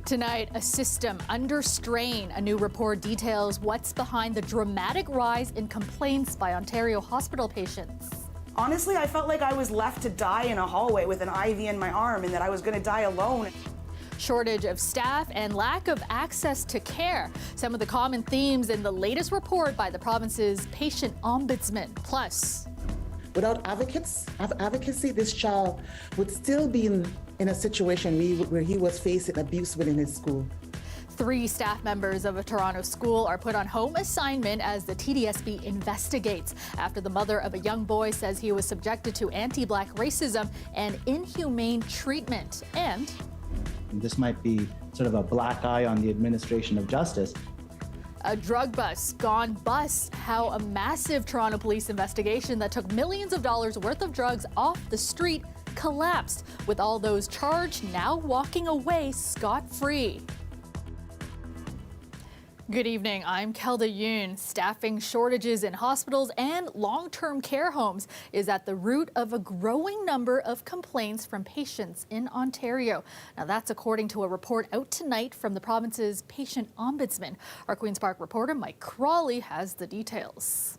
Tonight, a system under strain. A new report details what's behind the dramatic rise in complaints by Ontario hospital patients. Honestly, I felt like I was left to die in a hallway with an IV in my arm and that I was going to die alone. Shortage of staff and lack of access to care. Some of the common themes in the latest report by the province's patient ombudsman. Plus, without advocacy, this child would still be in a situation where he was facing abuse within his school. 3 staff members of a Toronto school are put on home assignment as the TDSB investigates after the mother of a young boy says he was subjected to anti-Black racism and inhumane treatment. And this might be sort of a black eye on the administration of justice. A drug bust gone bust. How a massive Toronto police investigation that took millions of dollars worth of drugs off the street collapsed, with all those charged now walking away scot-free. Good evening, I'm Kelda Yoon. Staffing shortages in hospitals and long-term care homes is at the root of a growing number of complaints from patients in Ontario. Now that's according to a report out tonight from the province's patient ombudsman. Our Queen's Park reporter Mike Crawley has the details.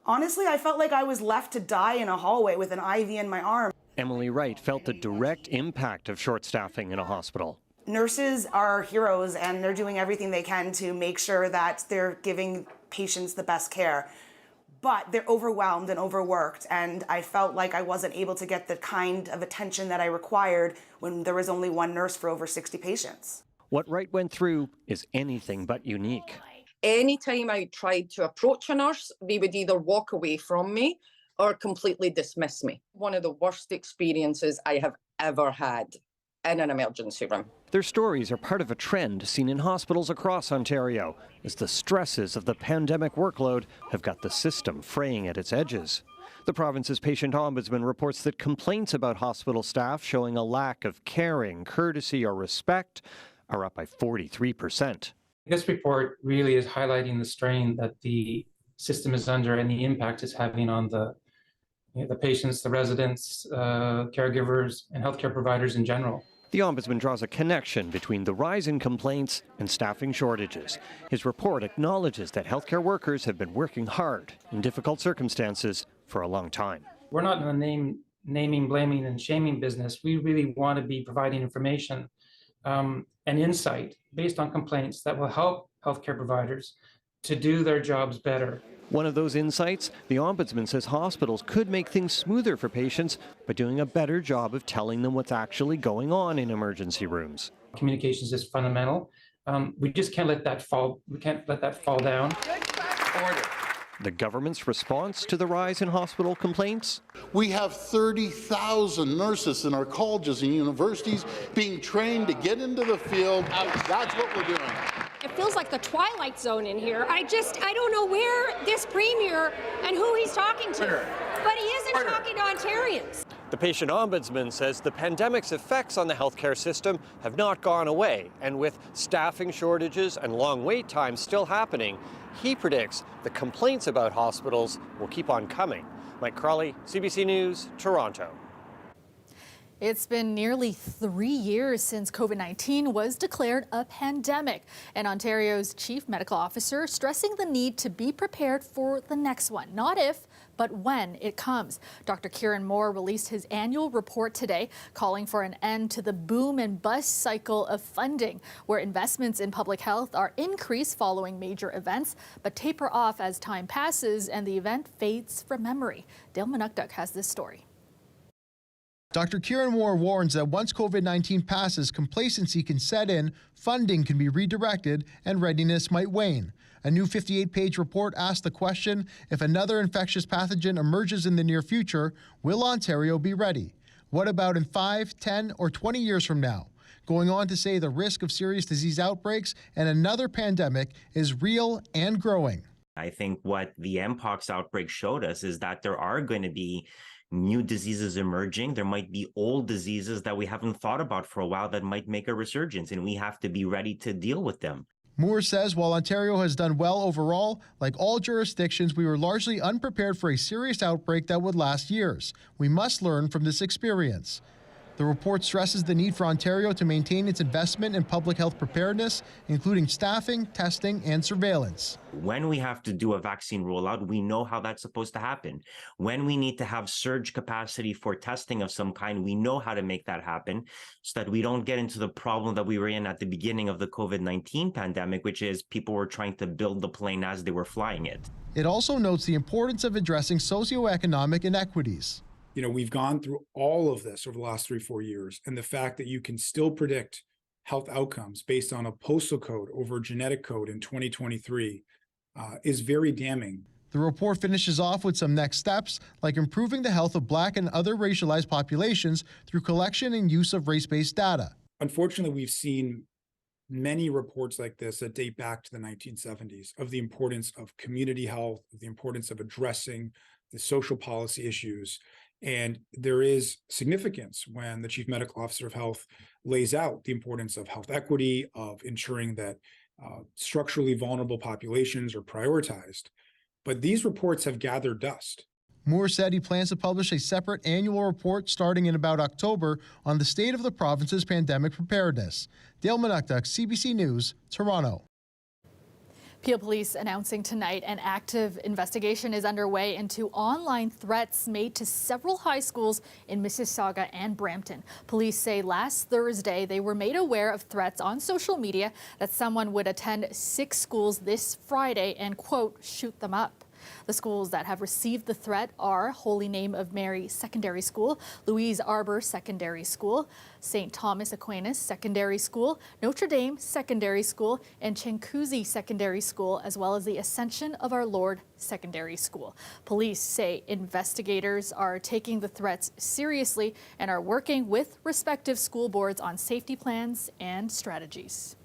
Honestly, I felt like I was left to die in a hallway with an IV in my arm. Emily Wright felt the direct impact of short staffing in a hospital. Nurses are heroes and they're doing everything they can to make sure that they're giving patients the best care. But they're overwhelmed and overworked, and I felt like I wasn't able to get the kind of attention that I required when there was only one nurse for over 60 patients. What Wright went through is anything but unique. Anytime I tried to approach a nurse, they would either walk away from me or completely dismiss me. One of the worst experiences I have ever had in an emergency room. Their stories are part of a trend seen in hospitals across Ontario as the stresses of the pandemic workload have got the system fraying at its edges. The province's patient ombudsman reports that complaints about hospital staff showing a lack of caring, courtesy or respect are up by 43%. This report really is highlighting the strain that the system is under and the impact it's having on the patients, the residents, caregivers, and healthcare providers in general. The Ombudsman draws a connection between the rise in complaints and staffing shortages. His report acknowledges that healthcare workers have been working hard in difficult circumstances for a long time. We're not in the naming, blaming, and shaming business. We really want to be providing information and insight based on complaints that will help healthcare providers to do their jobs better. One of those insights, the Ombudsman says hospitals could make things smoother for patients by doing a better job of telling them what's actually going on in emergency rooms. Communications is fundamental. We just can't let that fall. We can't let that fall down. Order. The government's response to the rise in hospital complaints? We have 30,000 nurses in our colleges and universities being trained to get into the field. That's what we're doing. It feels like the Twilight Zone in here. I don't know where this premier and who he's talking to, but he isn't talking to Ontarians. The patient ombudsman says the pandemic's effects on the healthcare system have not gone away, and with staffing shortages and long wait times still happening, he predicts the complaints about hospitals will keep on coming. Mike Crawley, CBC News, Toronto. It's been nearly 3 years since COVID-19 was declared a pandemic, and Ontario's chief medical officer stressing the need to be prepared for the next one, not if, but when it comes. Dr. Kieran Moore released his annual report today, calling for an end to the boom and bust cycle of funding, where investments in public health are increased following major events, but taper off as time passes and the event fades from memory. Dale Manukduk has this story. Dr. Kieran Moore warns that once COVID-19 passes, complacency can set in, funding can be redirected, and readiness might wane. A new 58-page report asks the question, if another infectious pathogen emerges in the near future, will Ontario be ready? What about in 5, 10, or 20 years from now? Going on to say the risk of serious disease outbreaks and another pandemic is real and growing. I think what the Mpox outbreak showed us is that there are going to be new diseases emerging. There might be old diseases that we haven't thought about for a while that might make a resurgence, and we have to be ready to deal with them. Moore says while Ontario has done well overall, like all jurisdictions, we were largely unprepared for a serious outbreak that would last years. We must learn from this experience. The report stresses the need for Ontario to maintain its investment in public health preparedness, including staffing, testing, and surveillance. When we have to do a vaccine rollout, we know how that's supposed to happen. When we need to have surge capacity for testing of some kind, we know how to make that happen so that we don't get into the problem that we were in at the beginning of the COVID-19 pandemic, which is people were trying to build the plane as they were flying it. It also notes the importance of addressing socioeconomic inequities. You know, we've gone through all of this over the last 3-4 years, and the fact that you can still predict health outcomes based on a postal code over a genetic code in 2023 is very damning. The report finishes off with some next steps, like improving the health of Black and other racialized populations through collection and use of race-based data. Unfortunately, we've seen many reports like this that date back to the 1970s of the importance of community health, the importance of addressing the social policy issues. And there is significance when the Chief Medical Officer of Health lays out the importance of health equity, of ensuring that structurally vulnerable populations are prioritized. But these reports have gathered dust. Moore said he plans to publish a separate annual report starting in about October on the state of the province's pandemic preparedness. Dale Manukduk, CBC News, Toronto. Peel Police announcing tonight an active investigation is underway into online threats made to several high schools in Mississauga and Brampton. Police say last Thursday they were made aware of threats on social media that someone would attend 6 schools this Friday and, quote, shoot them up. The schools that have received the threat are Holy Name of Mary Secondary School, Louise Arbor Secondary School, St. Thomas Aquinas Secondary School, Notre Dame Secondary School, and Chinguacousy Secondary School, as well as the Ascension of Our Lord Secondary School. Police say investigators are taking the threats seriously and are working with respective school boards on safety plans and strategies.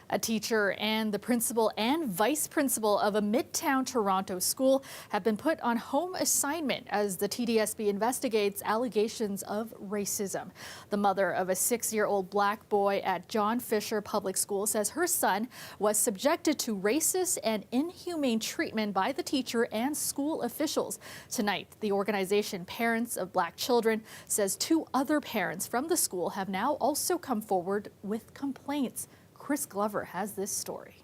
A teacher and the principal and vice principal of a Midtown Toronto school have been put on home assignment as the TDSB investigates allegations of racism. The mother of a 6-year-old Black boy at John Fisher Public School says her son was subjected to racist and inhumane treatment by the teacher and school officials. Tonight, the organization Parents of Black Children says 2 other parents from the school have now also come forward with complaints. Chris Glover has this story.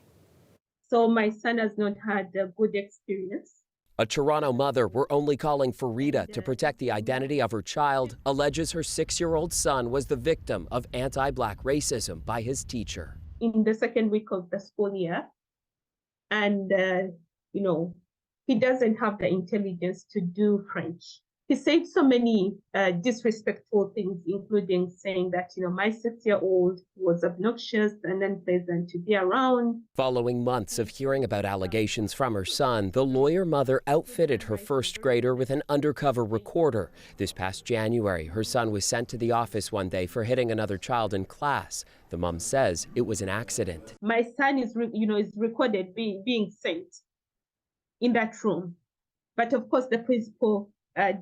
So my son has not had a good experience. A Toronto mother, we're only calling for Rita to protect the identity of her child, alleges her 6-year-old son was the victim of anti-Black racism by his teacher. In the second week of the school year, and he doesn't have the intelligence to do French. He said so many disrespectful things, including saying that, my 6-year-old was obnoxious and unpleasant to be around. Following months of hearing about allegations from her son, the lawyer mother outfitted her first grader with an undercover recorder. This past January, her son was sent to the office one day for hitting another child in class. The mom says it was an accident. My son is recorded being sent in that room. But of course, the principal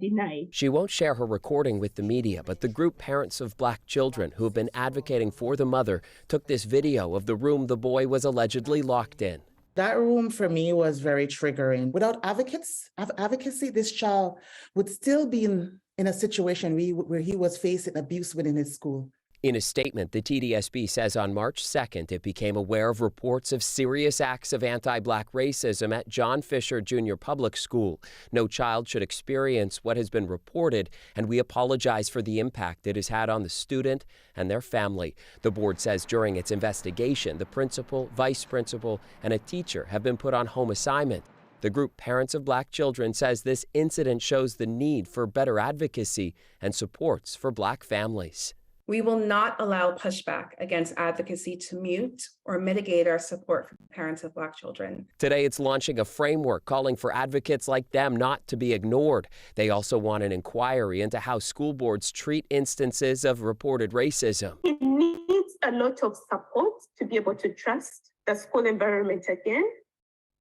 denied. She won't share her recording with the media, but the group Parents of Black Children, who have been advocating for the mother, took this video of the room the boy was allegedly locked in. That room for me was very triggering. Without advocacy, this child would still be in a situation where he was facing abuse within his school. In a statement, the TDSB says on March 2nd it became aware of reports of serious acts of anti-Black racism at John Fisher Junior Public School. No child should experience what has been reported, and we apologize for the impact it has had on the student and their family. The board says during its investigation, the principal, vice principal, and a teacher have been put on home assignment. The group Parents of Black Children says this incident shows the need for better advocacy and supports for Black families. We will not allow pushback against advocacy to mute or mitigate our support for parents of Black children. Today, it's launching a framework calling for advocates like them not to be ignored. They also want an inquiry into how school boards treat instances of reported racism. It needs a lot of support to be able to trust the school environment again.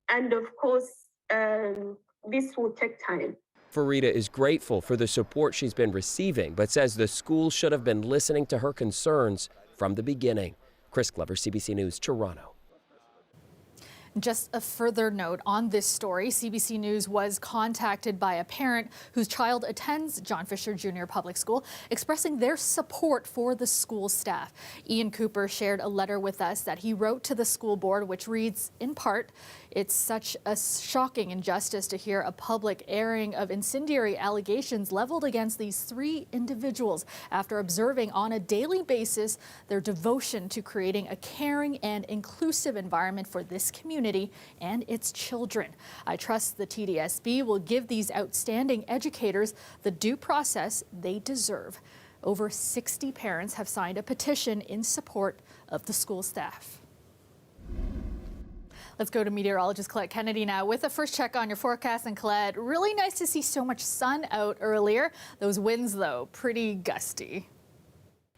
And of course, this will take time. Farida is grateful for the support she's been receiving, but says the school should have been listening to her concerns from the beginning. Chris Glover, CBC News, Toronto. Just a further note on this story, CBC News was contacted by a parent whose child attends John Fisher Junior Public School, expressing their support for the school staff. Ian Cooper shared a letter with us that he wrote to the school board, which reads, in part, "It's such a shocking injustice to hear a public airing of incendiary allegations leveled against these three individuals after observing on a daily basis their devotion to creating a caring and inclusive environment for this community and its children. I trust the TDSB will give these outstanding educators the due process they deserve." Over 60 parents have signed a petition in support of the school staff. Let's go to meteorologist Colette Kennedy now with a first check on your forecast. And Colette, really nice to see so much sun out earlier. Those winds, though, pretty gusty.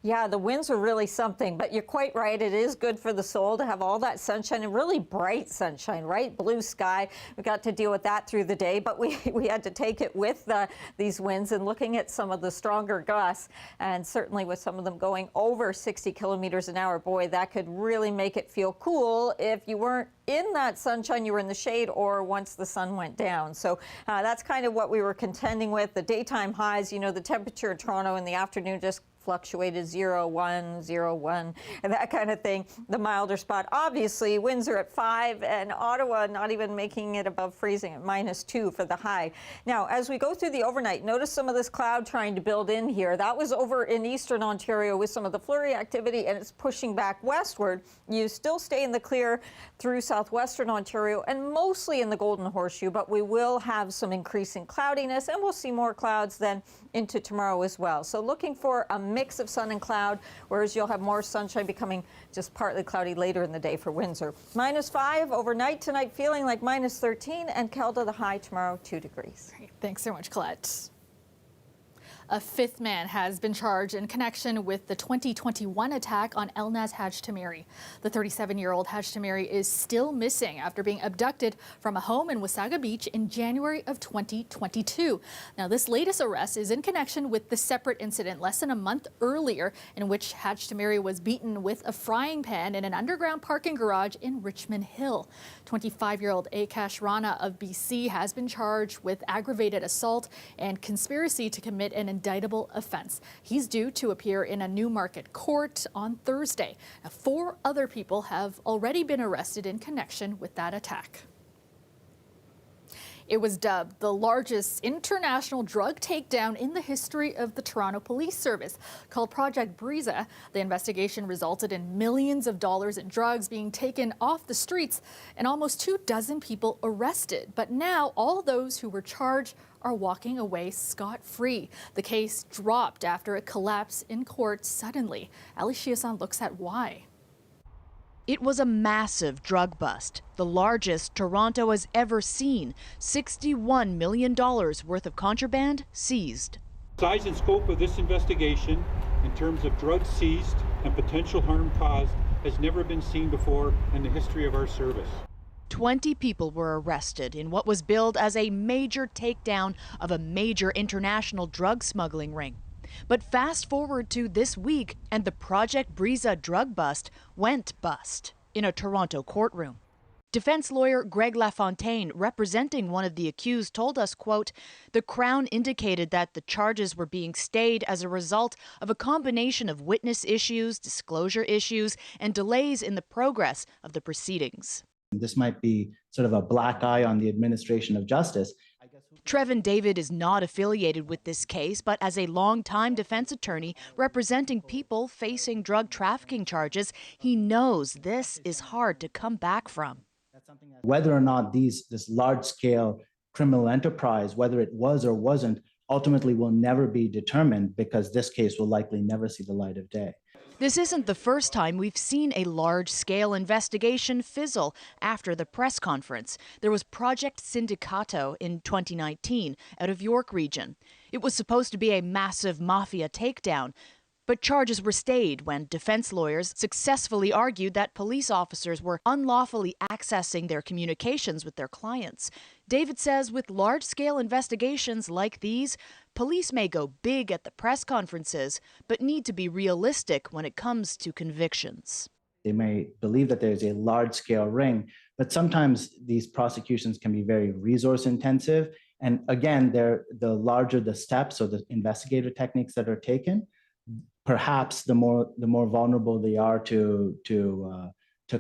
Yeah, the winds were really something, but you're quite right. It is good for the soul to have all that sunshine and really bright sunshine, right? Blue sky. We got to deal with that through the day, but we had to take it with these winds and looking at some of the stronger gusts, and certainly with some of them going over 60 kilometers an hour. Boy, that could really make it feel cool if you weren't in that sunshine, you were in the shade, or once the sun went down. So that's kind of what we were contending with. The daytime highs, you know, the temperature in Toronto in the afternoon just fluctuated 0, 1, 0, 1, and that kind of thing. The milder spot, obviously, winds are at 5, and Ottawa not even making it above freezing at -2 for the high. Now, as we go through the overnight, notice some of this cloud trying to build in here. That was over in eastern Ontario with some of the flurry activity, and it's pushing back westward. You still stay in the clear through southwestern Ontario and mostly in the Golden Horseshoe, but we will have some increasing cloudiness, and we'll see more clouds then into tomorrow as well. So looking for a mix of sun and cloud, whereas you'll have more sunshine becoming just partly cloudy later in the day for Windsor. -5 overnight tonight, feeling like -13, and Kelda the high tomorrow, 2 degrees. Great. Thanks so much, Colette. A fifth man has been charged in connection with the 2021 attack on Elnaz Hajtamiri. The 37-year-old Hajtamiri is still missing after being abducted from a home in Wasaga Beach in January of 2022. Now, this latest arrest is in connection with the separate incident less than a month earlier in which Hajtamiri was beaten with a frying pan in an underground parking garage in Richmond Hill. 25-year-old Akash Rana of BC has been charged with aggravated assault and conspiracy to commit an indictable offense. He's due to appear in a Newmarket court on Thursday. Now, 4 other people have already been arrested in connection with that attack. It was dubbed the largest international drug takedown in the history of the Toronto Police Service. Called Project Breeza, the investigation resulted in millions of dollars in drugs being taken off the streets and almost 24 people arrested. But now all those who were charged are walking away scot-free. The case dropped after it collapsed in court suddenly. Ali Shiasan looks at why. It was a massive drug bust, the largest Toronto has ever seen. $61 million worth of contraband seized. The size and scope of this investigation in terms of drugs seized and potential harm caused has never been seen before in the history of our service. 20 people were arrested in what was billed as a major takedown of a major international drug smuggling ring. But fast forward to this week, and the Project Breeza drug bust went bust in a Toronto courtroom. Defense lawyer Greg Lafontaine, representing one of the accused, told us, quote, "The Crown indicated that the charges were being stayed as a result of a combination of witness issues, disclosure issues, and delays in the progress of the proceedings." This might be sort of a black eye on the administration of justice. Trevin David is not affiliated with this case, but as a longtime defense attorney representing people facing drug trafficking charges, he knows this is hard to come back from. Whether or not this large-scale criminal enterprise, whether it was or wasn't, ultimately will never be determined because this case will likely never see the light of day. This isn't the first time we've seen a large-scale investigation fizzle after the press conference. There was Project Sindicato in 2019 out of York Region. It was supposed to be a massive mafia takedown, but charges were stayed when defense lawyers successfully argued that police officers were unlawfully accessing their communications with their clients. David says with large-scale investigations like these, police may go big at the press conferences, but need to be realistic when it comes to convictions. they may believe that there's a large-scale ring, but sometimes these prosecutions can be very resource intensive. And again, the larger the steps or the investigative techniques that are taken, perhaps the more vulnerable they are to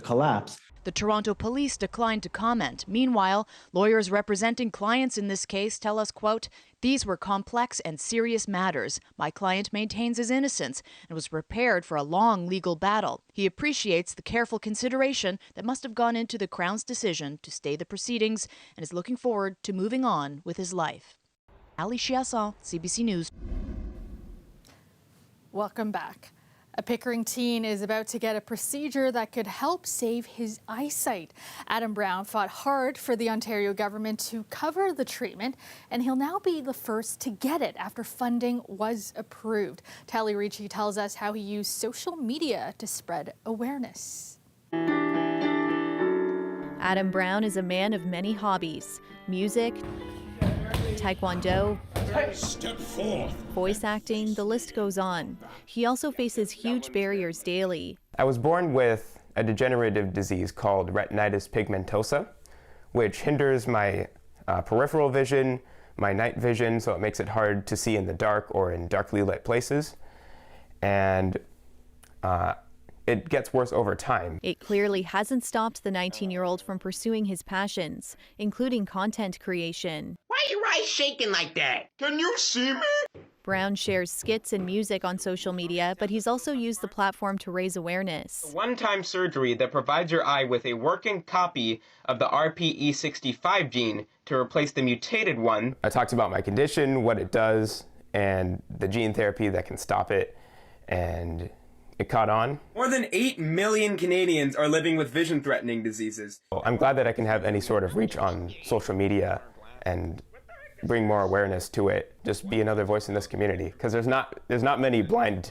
collapse. The Toronto police declined to comment. Meanwhile, lawyers representing clients in this case tell us, quote, "These were complex and serious matters. My client maintains his innocence and was prepared for a long legal battle. He appreciates the careful consideration that must have gone into the Crown's decision to stay the proceedings and is looking forward to moving on with his life." Ali Chiasson, CBC News. Welcome back. A Pickering teen is about to get a procedure that could help save his eyesight. Adam Brown fought hard for the Ontario government to cover the treatment, and he'll now be the first to get it after funding was approved. Tali Ricci tells us how he used social media to spread awareness. Adam Brown is a man of many hobbies: music, taekwondo, Step forth. voice acting, the list goes on. He also faces huge barriers daily. I was born with a degenerative disease called retinitis pigmentosa, which hinders my peripheral vision, my night vision, so it makes it hard to see in the dark or in darkly lit places. And it gets worse over time. It clearly hasn't stopped the 19-year-old from pursuing his passions, including content creation. Why are your eyes shaking like that? Can you see me? Brown shares skits and music on social media, but he's also used the platform to raise awareness. A one-time surgery that provides your eye with a working copy of the RPE65 gene to replace the mutated one. I talked about my condition, what it does, and the gene therapy that can stop it, and it caught on. More than 8 million Canadians are living with vision-threatening diseases. I'm glad that I can have any sort of reach on social media and bring more awareness to it, just be another voice in this community, because there's not many blind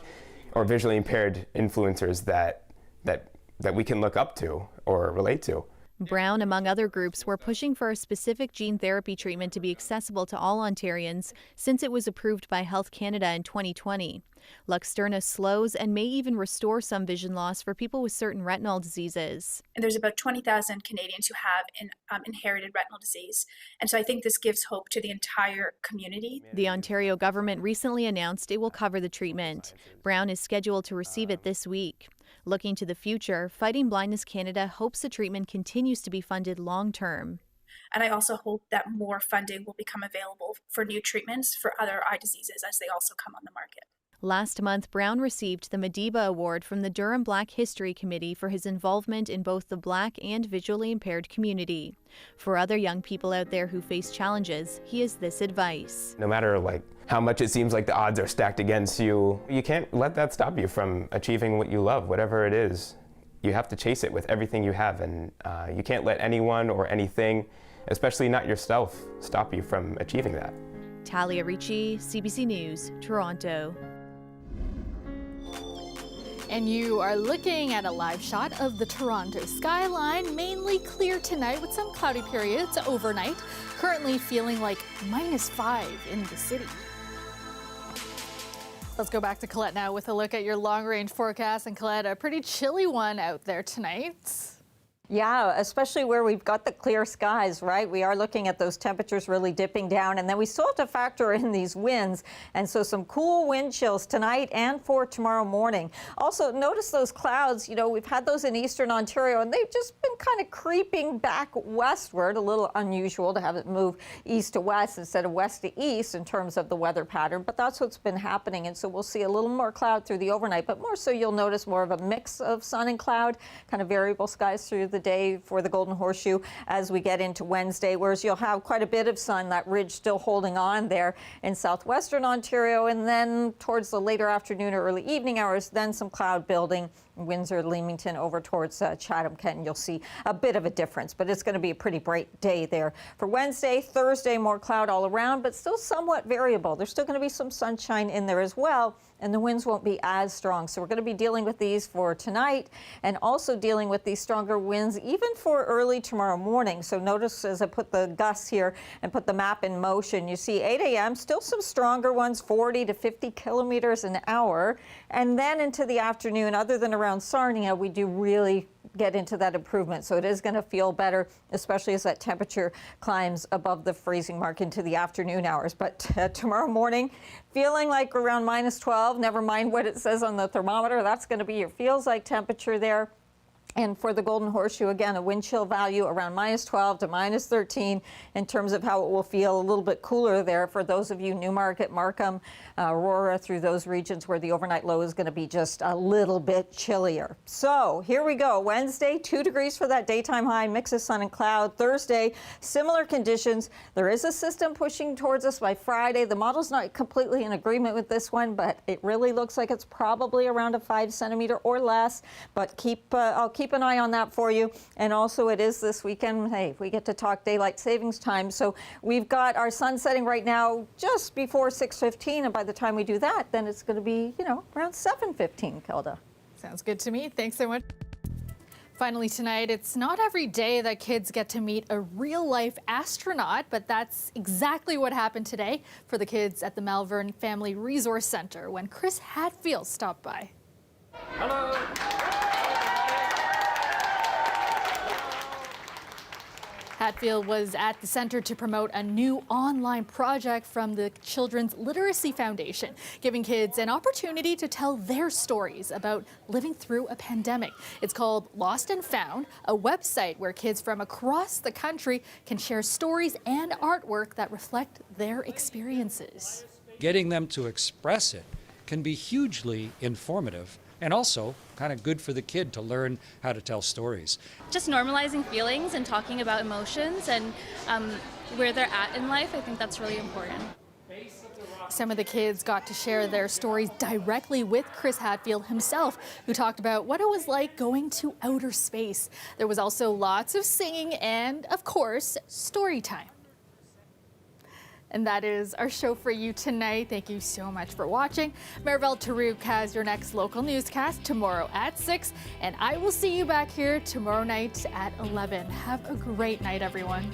or visually impaired influencers that we can look up to or relate to. Brown, among other groups, were pushing for a specific gene therapy treatment to be accessible to all Ontarians since it was approved by Health Canada in 2020. Luxturna slows and may even restore some vision loss for people with certain retinal diseases. And there's about 20,000 Canadians who have inherited retinal disease. And so I think this gives hope to the entire community. The Ontario government recently announced it will cover the treatment. Brown is scheduled to receive it this week. Looking to the future, Fighting Blindness Canada hopes the treatment continues to be funded long-term. And I also hope that more funding will become available for new treatments for other eye diseases as they also come on the market. Last month, Brown received the Madiba Award from the Durham Black History Committee for his involvement in both the Black and visually impaired community. For other young people out there who face challenges, he has this advice. No matter how much it seems like the odds are stacked against you, you can't let that stop you from achieving what you love, whatever it is. You have to chase it with everything you have, and you can't let anyone or anything, especially not yourself, stop you from achieving that. Talia Ricci, CBC News, Toronto. And you are looking at a live shot of the Toronto skyline, mainly clear tonight with some cloudy periods overnight. Currently feeling like -5 in the city. Let's go back to Colette now with a look at your long-range forecast. And Colette, a pretty chilly one out there tonight. Yeah, especially where we've got the clear skies, right? We are looking at those temperatures really dipping down, and then we still have to factor in these winds. And so some cool wind chills tonight and for tomorrow morning. Also, notice those clouds. You know, we've had those in eastern Ontario, and they've just been kind of creeping back westward. A little unusual to have it move east to west instead of west to east in terms of the weather pattern, but that's what's been happening. And so we'll see a little more cloud through the overnight, but more so you'll notice more of a mix of sun and cloud, kind of variable skies through the day for the Golden Horseshoe as we get into Wednesday, whereas you'll have quite a bit of sun, that ridge still holding on there in southwestern Ontario, and then towards the later afternoon or early evening hours, then some cloud building. Windsor, Leamington, over towards Chatham, Kent, you'll see a bit of a difference, but it's going to be a pretty bright day there. For Wednesday, Thursday, more cloud all around, but still somewhat variable. There's still going to be some sunshine in there as well, and the winds won't be as strong. So we're going to be dealing with these for tonight and also dealing with these stronger winds even for early tomorrow morning. So notice as I put the gusts here and put the map in motion, you see 8 a.m. still some stronger ones, 40 to 50 kilometers an hour. And then into the afternoon, other than around Sarnia, we do really get into that improvement. So it is going to feel better, especially as that temperature climbs above the freezing mark into the afternoon hours. But tomorrow morning, feeling like around -12, never mind what it says on the thermometer. That's going to be your feels like temperature there. And for the Golden Horseshoe, again, a wind chill value around -12 to -13 in terms of how it will feel. A little bit cooler there for those of you, Newmarket, Markham, Aurora, through those regions where the overnight low is going to be just a little bit chillier. So here we go. Wednesday, 2 degrees for that daytime high, mix of sun and cloud. Thursday, similar conditions. There is a system pushing towards us by Friday. The model's not completely in agreement with this one, but it really looks like it's probably around a 5 centimeter or less. But I'll keep an eye on that for you. And also it is this weekend. Hey, we get to talk daylight savings time. So we've got our sun setting right now just before 6:15. And by the time we do that, then it's going to be, around 7:15, Kelda. Sounds good to me. Thanks so much. Finally tonight, it's not every day that kids get to meet a real-life astronaut, but that's exactly what happened today for the kids at the Malvern Family Resource Center when Chris Hadfield stopped by. Hello. Hatfield was at the center to promote a new online project from the Children's Literacy Foundation, giving kids an opportunity to tell their stories about living through a pandemic. It's called Lost and Found, a website where kids from across the country can share stories and artwork that reflect their experiences. Getting them to express it can be hugely informative and also kind of good for the kid to learn how to tell stories. Just normalizing feelings and talking about emotions and where they're at in life, I think that's really important. Some of the kids got to share their stories directly with Chris Hadfield himself, who talked about what it was like going to outer space. There was also lots of singing and, of course, story time. And that is our show for you tonight. Thank you so much for watching. Maribel Tarouk has your next local newscast tomorrow at 6, and I will see you back here tomorrow night at 11. Have a great night, everyone.